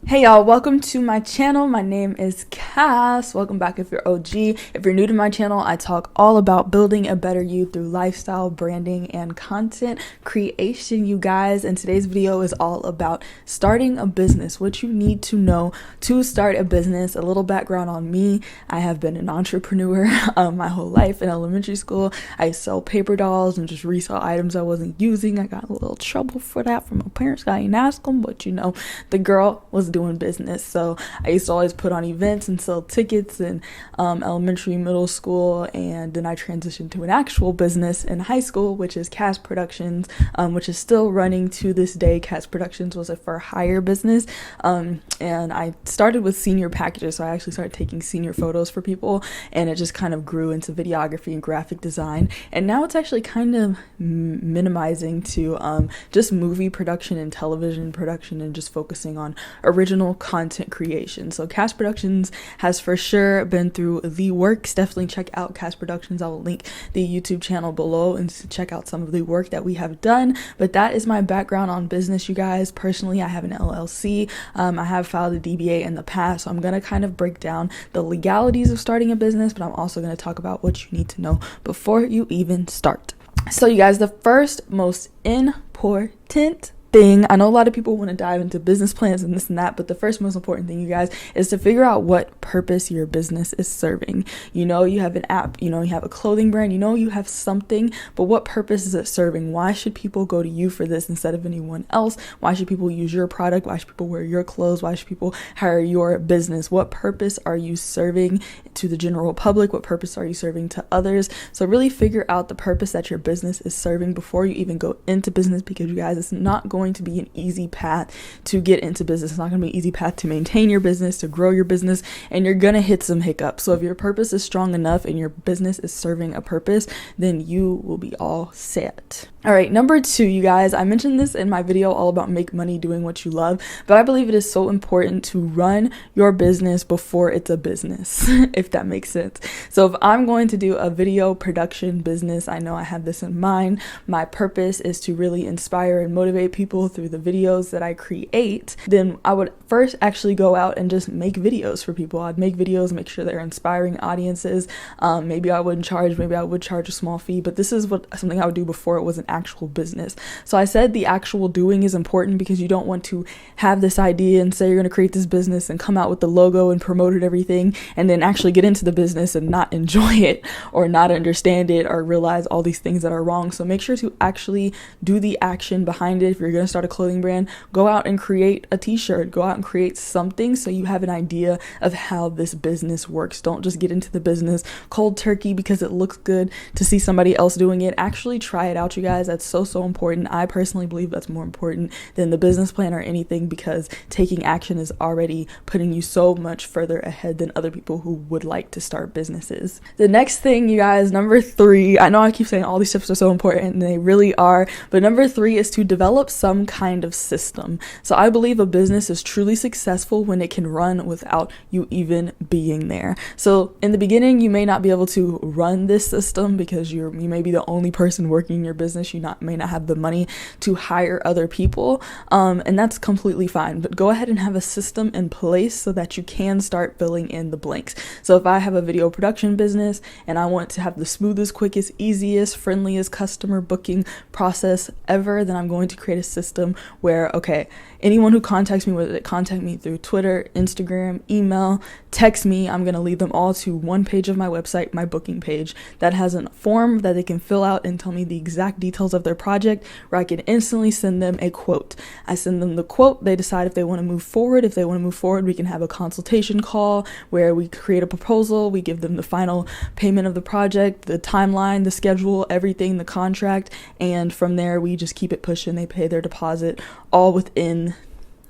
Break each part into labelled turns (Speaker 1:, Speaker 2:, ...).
Speaker 1: Hey y'all, welcome to my channel. My name is Cass. Welcome back if you're OG. If you're new to my channel, I talk all about building a better you through lifestyle, branding, and content creation, you guys. And today's video is all about starting a business, what you need to know to start a business. A little background on me. I have been an entrepreneur my whole life. In elementary school, I sell paper dolls and just resell items I wasn't using. I got in a little trouble for that from my parents. I didn't ask them, but you know, the girl was doing business. So I used to always put on events and sell tickets in elementary, middle school, and then I transitioned to an actual business in high school, which is Cass Productions, which is still running to this day. Cass Productions was a for hire business, and I started with senior packages, so I actually started taking senior photos for people, and it just kind of grew into videography and graphic design, and now it's actually kind of minimizing to just movie production and television production and just focusing on original content creation. So Cass Productions has for sure been through the works. Definitely check out Cass Productions. I will link the YouTube channel below and check out some of the work that we have done. But that is my background on business, you guys. Personally, I have an LLC. I have filed a DBA in the past, so I'm going to kind of break down the legalities of starting a business, but I'm also going to talk about what you need to know before you even start. So you guys, the first most important thing, I know a lot of people want to dive into business plans and this and that, but the first most important thing, you guys, is to figure out what purpose your business is serving. You know, you have an app, you know, you have a clothing brand, you know, you have something, but what purpose is it serving? Why should people go to you for this instead of anyone else? Why should people use your product? Why should people wear your clothes? Why should people hire your business? What purpose are you serving to the general public? What purpose are you serving to others? So really figure out the purpose that your business is serving before you even go into business, because you guys, it's not going to be an easy path to get into business. It's not going to be an easy path to maintain your business, to grow your business, and you're going to hit some hiccups. So if your purpose is strong enough and your business is serving a purpose, then you will be all set. All right, number 2, you guys, I mentioned this in my video all about make money doing what you love, but I believe it is so important to run your business before it's a business, if that makes sense. So if I'm going to do a video production business, I know I have this in mind. My purpose is to really inspire and motivate people through the videos that I create. Then I would first actually go out and just make videos for people. I'd make videos, make sure they're inspiring audiences. Maybe I wouldn't charge, maybe I would charge a small fee, but this is something I would do before it was an actual business. So I said the actual doing is important because you don't want to have this idea and say you're going to create this business and come out with the logo and promote it, everything, and then actually get into the business and not enjoy it or not understand it or realize all these things that are wrong. So make sure to actually do the action behind it. If you're going to start a clothing brand, go out and create a t-shirt, go out and create something so you have an idea of how this business works. Don't just get into the business cold turkey because it looks good to see somebody else doing it. Actually try it out, you guys. That's so important. I personally believe that's more important than the business plan or anything, because taking action is already putting you so much further ahead than other people who would like to start businesses. The next thing, you guys, number 3, I know I keep saying all these tips are so important and they really are, but number 3 is to develop some kind of system. So I believe a business is truly successful when it can run without you even being there. So in the beginning, you may not be able to run this system because you may be the only person working in your business. You may not have the money to hire other people, and that's completely fine. But go ahead and have a system in place so that you can start filling in the blanks. So if I have a video production business and I want to have the smoothest, quickest, easiest, friendliest customer booking process ever, then I'm going to create a system where, okay, anyone who contacts me, whether they contact me through Twitter, Instagram, email, text me, I'm going to lead them all to one page of my website, my booking page, that has a form that they can fill out and tell me the exact details of their project, where I can instantly send them a quote. I send them the quote, they decide if they want to move forward. If they want to move forward, we can have a consultation call where we create a proposal, we give them the final payment of the project, the timeline, the schedule, everything, the contract, and from there we just keep it pushing. They pay their deposit all within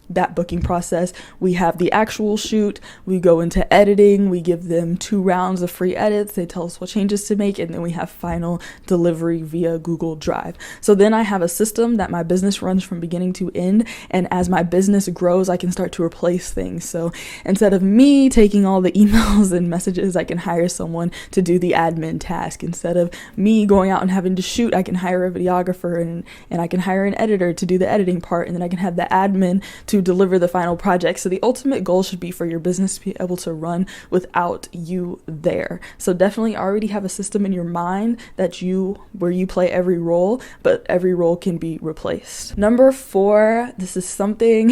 Speaker 1: that booking process. We have the actual shoot, we go into editing, we give them 2 rounds of free edits, they tell us what changes to make, and then we have final delivery via Google Drive. So then I have a system that my business runs from beginning to end, and as my business grows, I can start to replace things. So instead of me taking all the emails and messages, I can hire someone to do the admin task. Instead of me going out and having to shoot, I can hire a videographer, and I can hire an editor to do the editing part, and then I can have the admin to to deliver the final project. So the ultimate goal should be for your business to be able to run without you there. So definitely already have a system in your mind where you play every role, but every role can be replaced. Number 4, this is something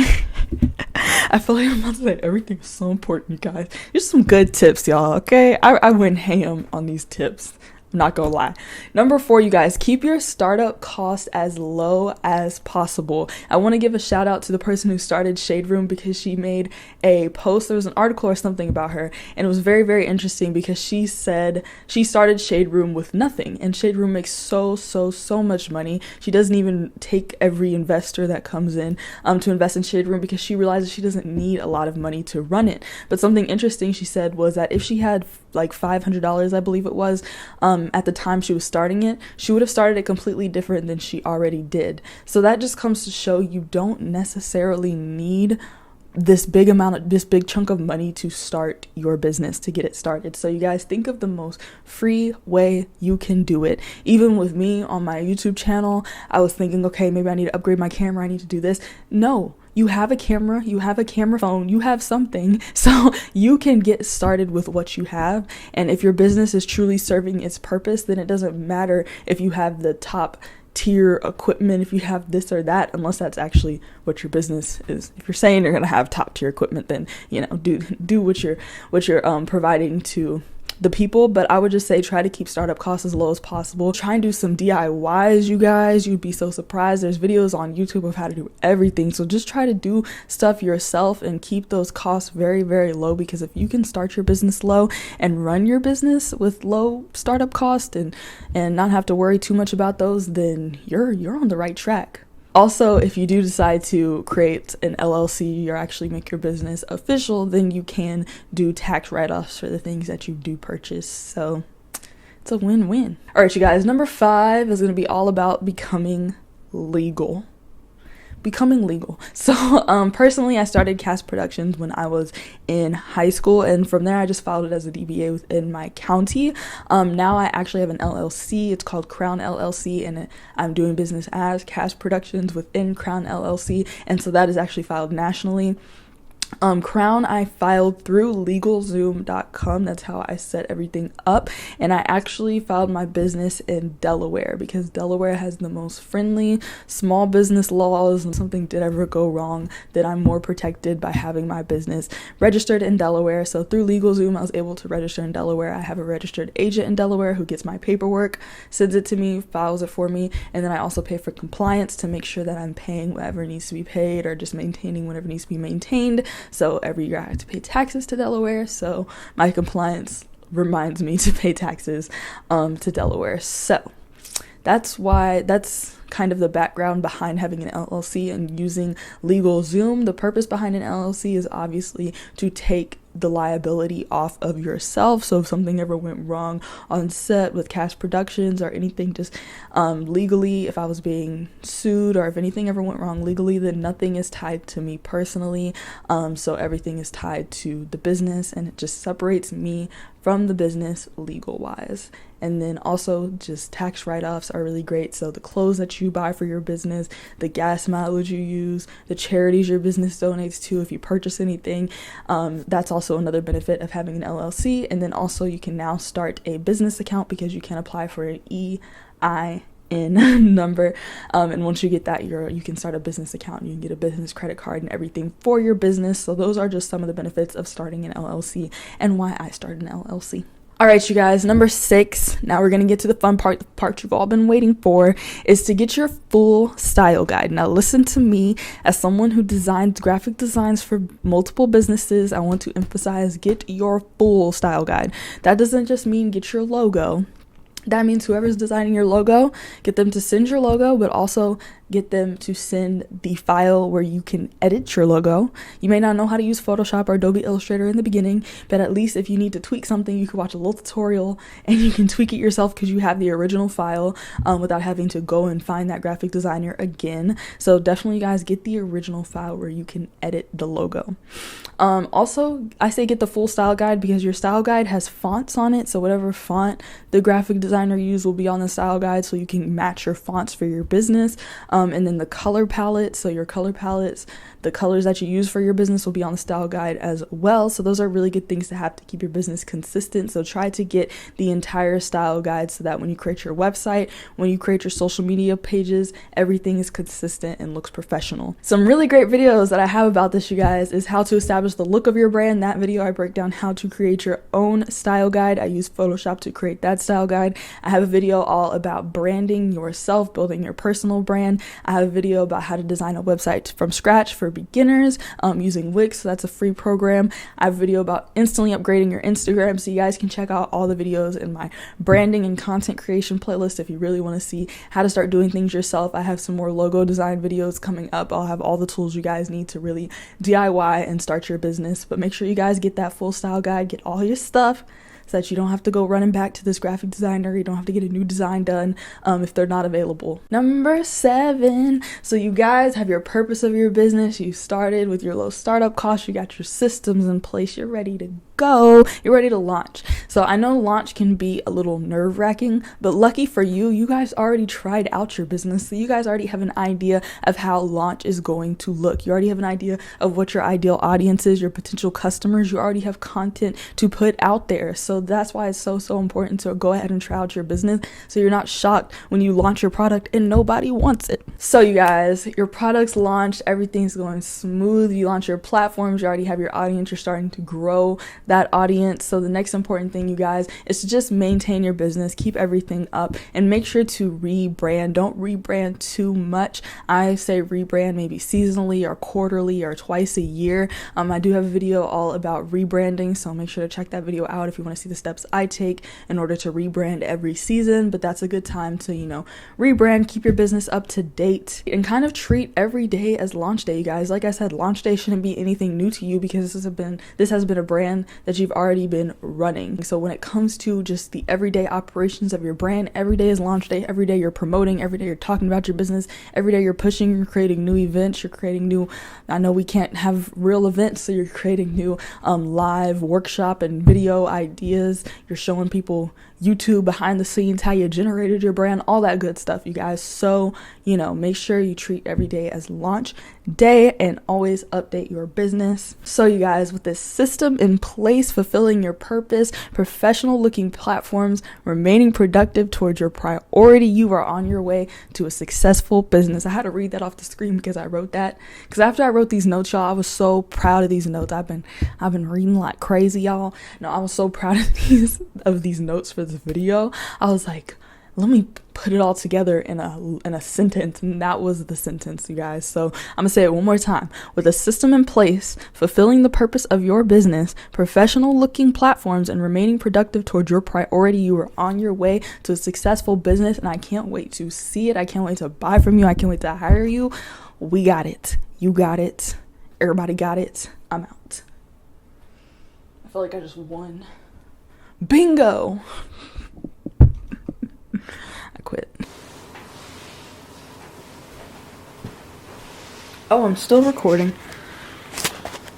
Speaker 1: I feel like I'm about to say everything is so important, you guys. Here's some good tips, y'all, okay? I went ham on these tips. Not gonna lie. Number 4, you guys, keep your startup cost as low as possible. I want to give a shout out to the person who started Shade Room because she made a post. There was an article or something about her, and it was very, very interesting because she said she started Shade Room with nothing, and Shade Room makes so much money. She doesn't even take every investor that comes in to invest in Shade Room because she realizes she doesn't need a lot of money to run it. But something interesting she said was that if she had like $500, I believe it was, at the time she was starting it, she would have started it completely different than she already did. So that just comes to show you don't necessarily need this big chunk of money to start your business, to get it started. So you guys, think of the most free way you can do it. Even with me on my YouTube channel, I was thinking, okay, maybe I need to upgrade my camera, I need to do this. No, you have a camera, you have a camera phone, you have something, so you can get started with what you have. And if your business is truly serving its purpose, then it doesn't matter if you have the top tier equipment, if you have this or that, unless that's actually what your business is. If you're saying you're gonna have top tier equipment, then do what you're providing to the people. But I would just say try to keep startup costs as low as possible. Try and do some DIYs, you guys. You'd be so surprised. There's videos on YouTube of how to do everything. So just try to do stuff yourself and keep those costs very, very low, because if you can start your business low and run your business with low startup cost and not have to worry too much about those, then you're on the right track. Also, if you do decide to create an LLC or actually make your business official, then you can do tax write-offs for the things that you do purchase. So it's a win-win. All right, you guys, number 5 is going to be all about becoming legal. So personally, I started Cass Productions when I was in high school, and from there I just filed it as a DBA within my county. Now I actually have an LLC. It's called Crown LLC, and I'm doing business as Cass Productions within Crown LLC, and so that is actually filed nationally. Crown I filed through LegalZoom.com. That's how I set everything up, and I actually filed my business in Delaware because Delaware has the most friendly small business laws, and something did ever go wrong, then I'm more protected by having my business registered in Delaware. So through LegalZoom I was able to register in Delaware. I have a registered agent in Delaware who gets my paperwork, sends it to me, files it for me, and then I also pay for compliance to make sure that I'm paying whatever needs to be paid or just maintaining whatever needs to be maintained. So every year I have to pay taxes to Delaware, so my compliance reminds me to pay taxes to Delaware. So that's kind of the background behind having an LLC and using LegalZoom. The purpose behind an LLC is obviously to take the liability off of yourself. So if something ever went wrong on set with Cass Productions or anything, just legally, if I was being sued or if anything ever went wrong legally, then nothing is tied to me personally. So everything is tied to the business, and it just separates me from the business legal wise. And then also just tax write-offs are really great. So the clothes that you buy for your business, the gas mileage you use, the charities your business donates to, if you purchase anything, that's also another benefit of having an LLC. And then also you can now start a business account because you can apply for an EIN number, and once you get that, you can start a business account. You can get a business credit card and everything for your business. So those are just some of the benefits of starting an LLC and why I started an LLC. All right, you guys, number 6, now we're going to get to the fun part, the part you've all been waiting for, is to get your full style guide. Now, listen to me, as someone who designs graphic designs for multiple businesses, I want to emphasize, get your full style guide. That doesn't just mean get your logo. That means whoever's designing your logo, get them to send your logo, but also get them to send the file where you can edit your logo. You may not know how to use Photoshop or Adobe Illustrator in the beginning, but at least if you need to tweak something, you can watch a little tutorial and you can tweak it yourself because you have the original file without having to go and find that graphic designer again. So definitely, guys, get the original file where you can edit the logo. Also, I say get the full style guide because your style guide has fonts on it. So whatever font the graphic designer used will be on the style guide, so you can match your fonts for your business. And then the color palette, so your color palettes, the colors that you use for your business will be on the style guide as well. So those are really good things to have to keep your business consistent. So try to get the entire style guide so that when you create your website, when you create your social media pages, everything is consistent and looks professional. Some really great videos that I have about this, you guys, is how to establish the look of your brand. That video I break down how to create your own style guide. I use Photoshop to create that style guide. I have a video all about branding yourself, building your personal brand. I have a video about how to design a website from scratch for beginners using Wix, so that's a free program. I have a video about instantly upgrading your Instagram, so you guys can check out all the videos in my branding and content creation playlist if you really want to see how to start doing things yourself. I have some more logo design videos coming up. I'll have all the tools you guys need to really DIY and start your business, but make sure you guys get that full style guide, get all your stuff, so that you don't have to go running back to this graphic designer. You don't have to get a new design done if they're not available. Number 7, so you guys have your purpose of your business. You started with your low startup costs. You got your systems in place. You're ready to go. You're ready to launch. So I know launch can be a little nerve-wracking, but lucky for you, you guys already tried out your business. So you guys already have an idea of how launch is going to look. You already have an idea of what your ideal audience is, your potential customers. You already have content to put out there. So that's why it's so important to go ahead and try out your business, so you're not shocked when you launch your product and nobody wants it. So you guys, your product's launched, everything's going smooth. You launch your platforms, you already have your audience, you're starting to grow that audience. So the next important thing, you guys, is to just maintain your business, keep everything up, and make sure to rebrand. Don't rebrand too much. I say rebrand maybe seasonally or quarterly or twice a year. I do have a video all about rebranding, so make sure to check that video out if you want to see the steps I take in order to rebrand every season. But that's a good time to, rebrand, keep your business up to date, and kind of treat every day as launch day, you guys. Like I said, launch day shouldn't be anything new to you because this has been a brand that you've already been running. So when it comes to just the everyday operations of your brand, every day is launch day. Every day you're promoting, every day you're talking about your business, every day you're pushing, you're creating new events, you're creating new, I know we can't have real events, so you're creating new live workshop and video ideas. You're showing people YouTube behind the scenes, how you generated your brand, all that good stuff, you guys. So, make sure you treat every day as launch day and always update your business. So you guys, with this system in place, fulfilling your purpose, professional looking platforms, remaining productive towards your priority, you are on your way to a successful business. I had to read that off the screen because I wrote that. Because after I wrote these notes, y'all, I was so proud of these notes. I've been reading like crazy, y'all. No, I was so proud of these notes for this video. I was like, let me put it all together in a sentence, and that was the sentence, you guys. So I'm gonna say it one more time. With a system in place, fulfilling the purpose of your business, professional looking platforms, and remaining productive towards your priority, you are on your way to a successful business, and I can't wait to see it. I can't wait to buy from you. I can't wait to hire you. We got it. You got it. Everybody got it. I'm out. I feel like I just won. Bingo. I quit. Oh, I'm still recording.